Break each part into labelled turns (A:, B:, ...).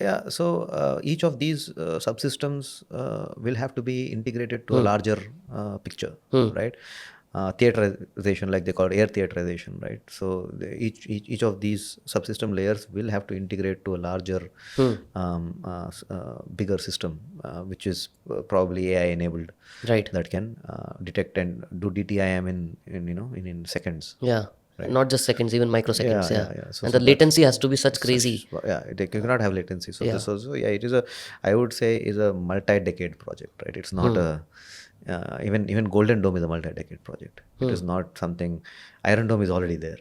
A: Yeah, so each of these subsystems will have to be integrated to a larger picture, right? Theaterization, like they call it air theaterization, right? So each of these subsystem layers will have to integrate to a larger, bigger system, which is probably AI enabled,
B: Right.
A: that can detect and do DTIM in seconds.
B: Yeah.
A: Right.
B: Not just seconds, even microseconds. Yeah.
A: Yeah. So
B: And
A: so
B: the
A: that's
B: latency has to be such
A: such
B: crazy.
A: yeah. You cannot have latency. So
B: Yeah.
A: this also, yeah, it is a, I would say, is a multi-decade project, right? It's not a even Golden Dome is a multi-decade project. It is not something. Iron Dome is already there,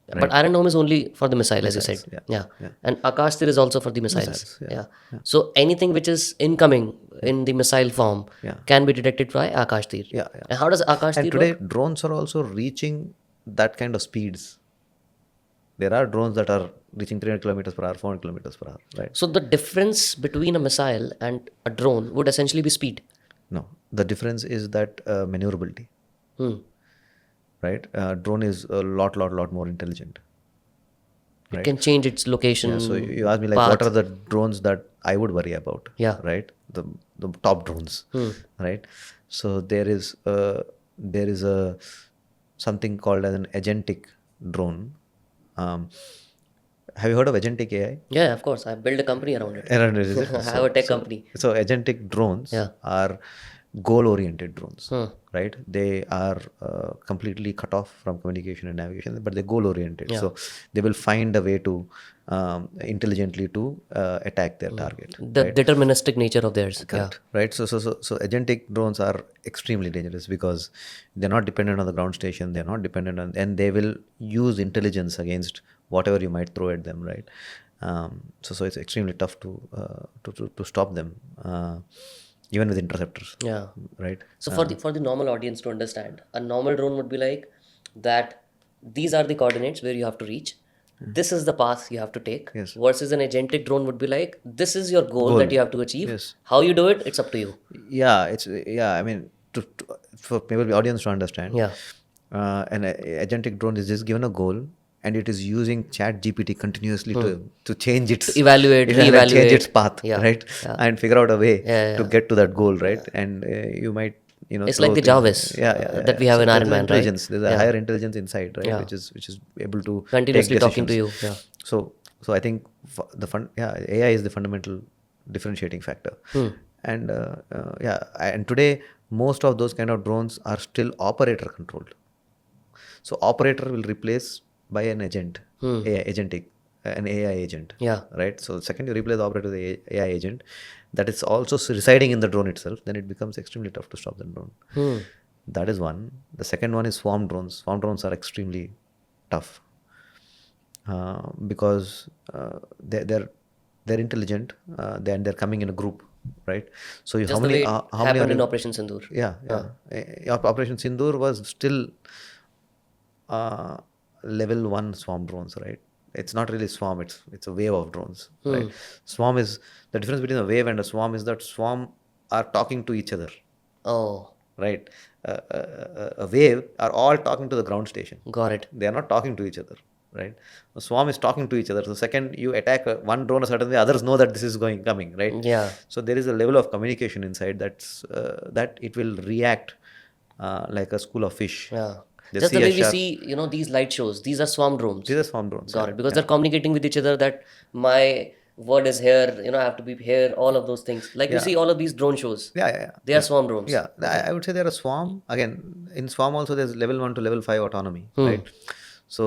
B: But
A: right?
B: Iron Dome is only for the missile, as you said.
A: Missiles, yeah,
B: Yeah.
A: yeah.
B: And Akash Teer is also for the missiles.
A: Missiles, yeah,
B: Yeah.
A: yeah,
B: So anything which is incoming in the missile form
A: yeah,
B: can be detected by Akash Teer.
A: yeah, yeah.
B: And how does Akash
A: And
B: Teer
A: today,
B: work?
A: drones are also reaching that kind of speeds. There are drones that are reaching 300 kilometers per hour, 400 kilometers per hour, right?
B: So the difference between a missile and a drone would essentially be speed.
A: No, the difference is that maneuverability,
B: Hmm.
A: right? Drone is a lot more intelligent,
B: It
A: right?
B: can change its
A: Yeah.
B: location,
A: So you asked me, like, what are
B: path.
A: the drones that I would worry about,
B: Yeah.
A: right? The top drones, right? So there is a something called as an agentic drone. Um, have you heard of agentic AI?
B: Yeah, of course. I built a company around it.
A: Around it, is it?
B: I have a tech company.
A: So agentic drones
B: Yeah.
A: are goal-oriented drones, right? They are completely cut off from communication and navigation, but they're goal-oriented.
B: Yeah.
A: So they will find a way to intelligently to attack their target,
B: The
A: right?
B: deterministic nature of theirs.
A: Correct, right? So agentic drones are extremely dangerous because they're not dependent on the ground station. They're not dependent on, and they will use intelligence against whatever you might throw at them, right? So it's extremely tough to stop them, even with interceptors,
B: Yeah. Yeah.
A: right?
B: So for the normal audience to understand, a normal drone would be like that. These are the coordinates where you have to reach. This is the path you have to take.
A: Yes.
B: Versus an agentic drone would be like this is your goal
A: Goal.
B: that you have to achieve.
A: Yes.
B: How you do it, it's up to you.
A: Yeah, I mean, for maybe the audience to understand,
B: Yeah.
A: an agentic drone is just given a goal, and it is using Chat GPT continuously to change its
B: Evaluate,
A: change
B: reevaluate.
A: its path,
B: Yeah.
A: right?
B: Yeah.
A: And figure out a way
B: Yeah,
A: to
B: yeah.
A: get to that goal, right? And you might
B: It's
A: throw
B: like the
A: things.
B: Jarvis that we
A: Yeah.
B: have
A: So
B: in
A: there's
B: Iron
A: an
B: Man, right?
A: intelligence. There's a
B: Yeah.
A: higher intelligence inside, right?
B: Yeah.
A: Which is able to
B: Continuously
A: take
B: talking
A: decisions.
B: to you. Yeah.
A: So I think AI is the fundamental differentiating factor. And and today most of those kind of drones are still operator controlled. So operator will replace by an agent, an AI agent.
B: Yeah.
A: Right. So the second you replace the operator with the AI agent, that is also residing in the drone itself, then it becomes extremely tough to stop the drone. That is one. The second one is swarm drones. Swarm drones are extremely tough because they're intelligent, they're coming in a group, right? So
B: Just
A: how
B: the
A: many
B: way it
A: how many
B: happened in Operation Sindoor.
A: Operation Sindoor was still level 1 swarm drones, right? It's not really swarm, it's a wave of drones, right? Swarm is the difference between a wave and a swarm is that swarm are talking to each other,
B: Oh,
A: right? A wave are all talking to the ground station.
B: got it.
A: They are not talking to each other, right? A swarm is talking to each other. So second you attack one drone a certain way, others know that this is coming, right?
B: Yeah.
A: So there is a level of communication inside that it will react like a school of fish.
B: Yeah.
A: They
B: Just
A: see
B: the
A: a
B: way we
A: shark.
B: see, these light shows. These are swarm drones.
A: These are swarm drones.
B: Got
A: yeah,
B: it. Because
A: yeah.
B: they're communicating with each other that my word is here, I have to be here, all of those things. Like you see all of these drone shows.
A: Yeah.
B: They are swarm drones.
A: Yeah, I would say they're a swarm. Again, in swarm also there's level 1 to level 5 autonomy, right? So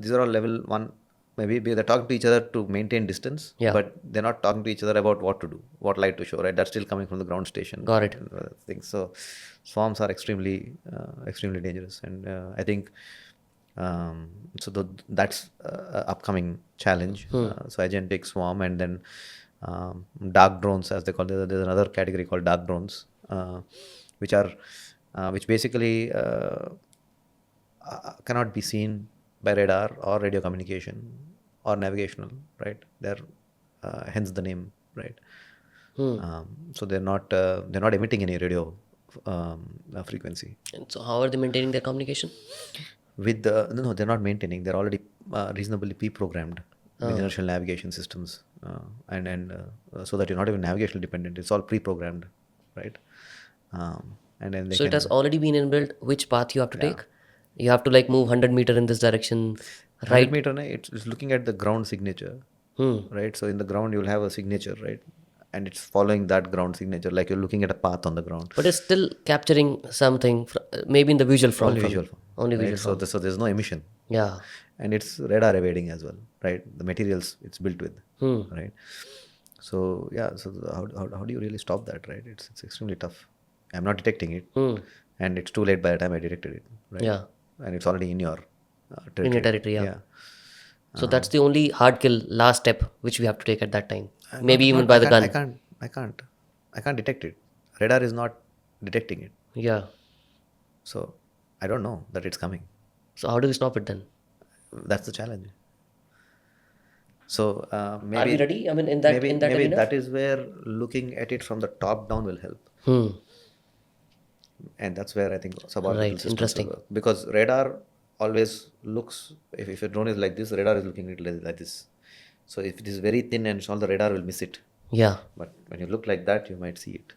A: these are all level 1. Maybe they're talking to each other to maintain distance,
B: Yeah.
A: but they're not talking to each other about what to do, what light to show, right? That's still coming from the ground station.
B: Got it.
A: And other things. So swarms are extremely dangerous, and I think that's upcoming challenge. So agentic swarm, and then dark drones, as they call it. There's another category called dark drones, which basically cannot be seen by radar or radio communication or navigational, right? They're hence the name, right? So they're not emitting any radio frequency.
B: And so how are they maintaining their communication?
A: No, they're not maintaining. They're already reasonably pre-programmed. with inertial navigation systems, and so that you're not even navigational dependent. It's all pre-programmed, right? And then they
B: So it has
A: can,
B: already been inbuilt which path you have to
A: yeah,
B: take. You have to like move 100 meter in this direction,
A: 100
B: right?
A: meter, it's looking at the ground signature,
B: Hmm.
A: right? So in the ground you'll have a signature, right? And it's following that ground signature, like you're looking at a path on the ground.
B: But it's still capturing something, maybe in the visual form
A: Only
B: from
A: visual form,
B: only
A: right?
B: visual
A: So,
B: form.
A: so there's no emission,
B: Yeah.
A: and it's radar evading as well, right? The materials it's built with,
B: Hmm.
A: right? So yeah, so how do you really stop that, right? It's extremely tough. I'm not detecting it,
B: Hmm.
A: and it's too late by the time I detected it, right?
B: Yeah.
A: And it's already in your
B: In your
A: territory.
B: territory, yeah.
A: Yeah.
B: So that's the only hard kill last step which we have to take at that time. Maybe
A: Not
B: even
A: not
B: by
A: I
B: the
A: can't
B: gun.
A: I can't detect it. Radar is not detecting it,
B: Yeah.
A: so I don't know that it's coming.
B: So how do we stop it then?
A: That's the challenge. So
B: Are we
A: maybe
B: ready? I mean, in that
A: maybe
B: arena.
A: that is where looking at it from the top down will help,
B: Hmm.
A: and that's where I think suborbital
B: Right.
A: systems will
B: Interesting.
A: work, because radar always looks, if a drone is like this, radar is looking at it like this. So if it is very thin and small, the radar will miss it.
B: Yeah.
A: But when you look like that, you might see it,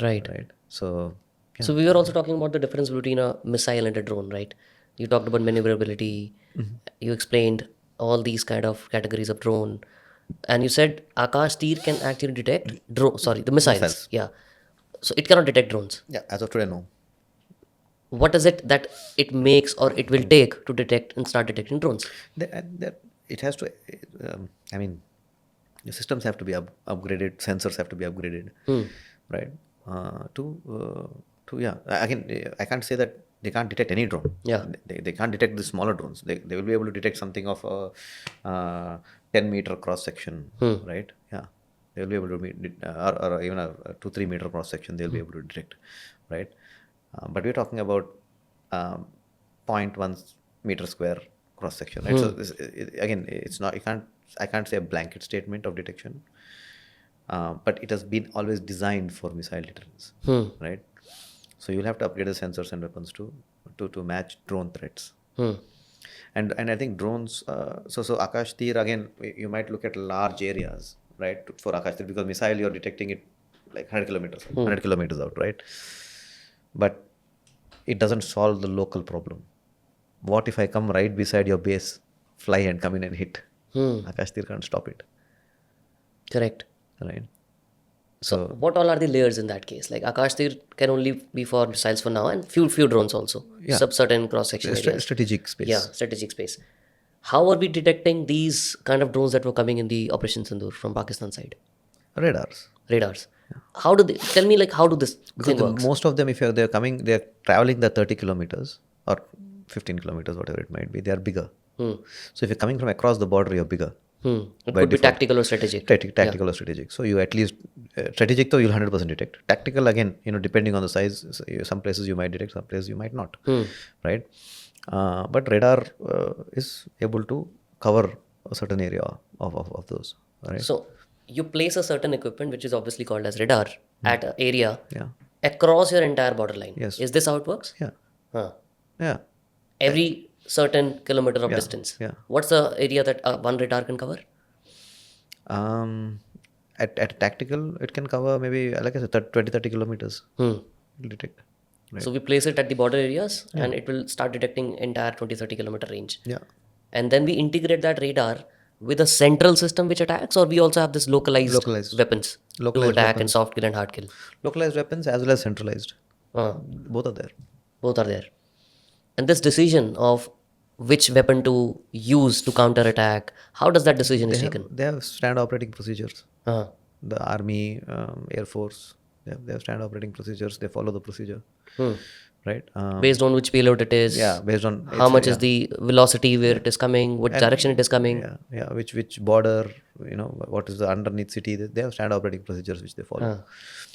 B: Right.
A: right? So yeah,
B: So we were also talking about the difference between a missile and a drone, right? You talked about maneuverability. You explained all these kind of categories of drone, and you said Akash Teer can actually detect drone. Sorry, the missiles.
A: missiles.
B: Yeah. So it cannot detect drones.
A: Yeah, as of today, no.
B: What is it that it makes or it will take to detect and start detecting drones?
A: It has to. I mean, the systems have to be upgraded. Sensors have to be upgraded,
B: Hmm.
A: right? To yeah. Again, I can't say that they can't detect any drone.
B: Yeah.
A: They can't detect the smaller drones. They will be able to detect something of a 10-meter cross section,
B: Hmm.
A: right? Yeah, they will be able to meet, or even a 2-3 meter cross section. They'll be able to detect, right? But we're talking about um, zero point 0.1 meter square cross section, right? So
B: Hmm.
A: again, it's not, I can't say a blanket statement of detection, but it has been always designed for missile deterrence,
B: Hmm.
A: right? So you'll have to upgrade the sensors and weapons to match drone threats.
B: Hmm.
A: And I think drones. So Akash Tir, again, you might look at large areas, right? For Akash Tir, because missile you're detecting it like 100 kilometers out, right? But it doesn't solve the local problem. What if I come right beside your base, fly and come in and hit?
B: Hmm.
A: Akash Tir can't stop it,
B: Correct.
A: right?
B: So
A: So
B: what all are the layers in that case? Like Akash Tir can only be for missiles for now, and few drones also,
A: yeah,
B: sub certain cross section areas.
A: strategic
B: Yeah,
A: space.
B: strategic space. How are we detecting these kind of drones that were coming in the Operation Sindoor from Pakistan side?
A: Radars.
B: Radars. How do they tell me like how do this
A: Because
B: thing works?
A: most of them, if they're traveling the 30 kilometers or 15 kilometers, whatever it might be, they are bigger.
B: Hmm.
A: So if you're coming from across the border, you're bigger
B: Hmm. It
A: by
B: could be
A: default.
B: tactical or strategic. Yeah.
A: Tactical or strategic. So you at least, strategic though you'll 100% detect. Tactical, again, depending on the size, some places you might detect, some places you might not,
B: Hmm.
A: right? But radar is able to cover a certain area of those, right?
B: So you place a certain equipment, which is obviously called as radar, at an area
A: Yeah.
B: across your entire borderline.
A: Yes.
B: Is this how it works?
A: Yeah.
B: Huh.
A: Yeah.
B: Every certain kilometer of
A: Yeah.
B: distance.
A: Yeah.
B: What's the area that one radar can cover?
A: Um, at tactical, it can cover maybe, like I said, 20-30 kilometers.
B: Hmm.
A: It'll detect. Right.
B: So we place it at the border areas
A: Yeah.
B: and it will start detecting entire 20-30 kilometer range.
A: Yeah.
B: And then we integrate that radar with a central system which attacks, or we also have this localized
A: Localized.
B: weapons to
A: Localized
B: attack and
A: weapons.
B: soft kill and hard kill.
A: Localized weapons as well as centralized.
B: Uh,
A: Both are there.
B: both are there. And this decision of which weapon to use to counter attack, how does that decision is taken?
A: They have standard operating procedures.
B: Uh,
A: The army, air force, they have standard operating procedures. They follow the procedure,
B: hmm.
A: right?
B: Based on which payload it is,
A: Yeah, based on
B: how much is
A: yeah,
B: the velocity where it is coming, what direction
A: and
B: it is coming.
A: yeah, which border, what is the underneath city. They have standard operating procedures which they follow.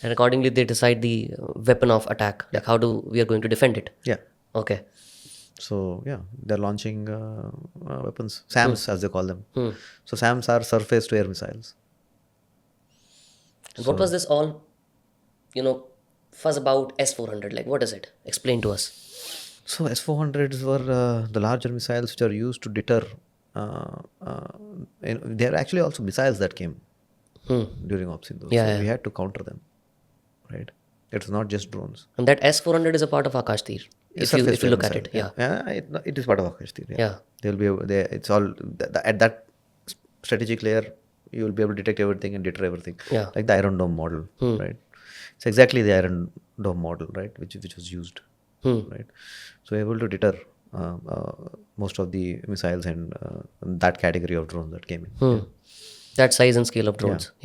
B: And accordingly they decide the weapon of attack, like how do we are going to defend it.
A: Yeah.
B: Okay.
A: So yeah, they're launching weapons, SAMs as they call them.
B: Hmm.
A: So SAMs are surface to air missiles.
B: And what was this all, fuzz about S-400? Like, what is it? Explain to us.
A: So S-400s were the larger missiles which are used to deter there are actually also missiles that came during Operation Sindoor.
B: Yeah,
A: So
B: yeah.
A: we had to counter them, right? It's not just drones.
B: And that S-400 is a part of Akash Teer.
A: It's
B: If you look at it, yeah.
A: It is part of Akash. Yeah.
B: Yeah.
A: They'll be able, they, it's all at that strategic layer. You will be able to detect everything and deter everything.
B: Yeah.
A: Like the Iron Dome model, right? It's exactly the Iron Dome model, right? Which was used, right? So able to deter most of the missiles and that category of drones that came in. Yeah.
B: That size and scale of drones.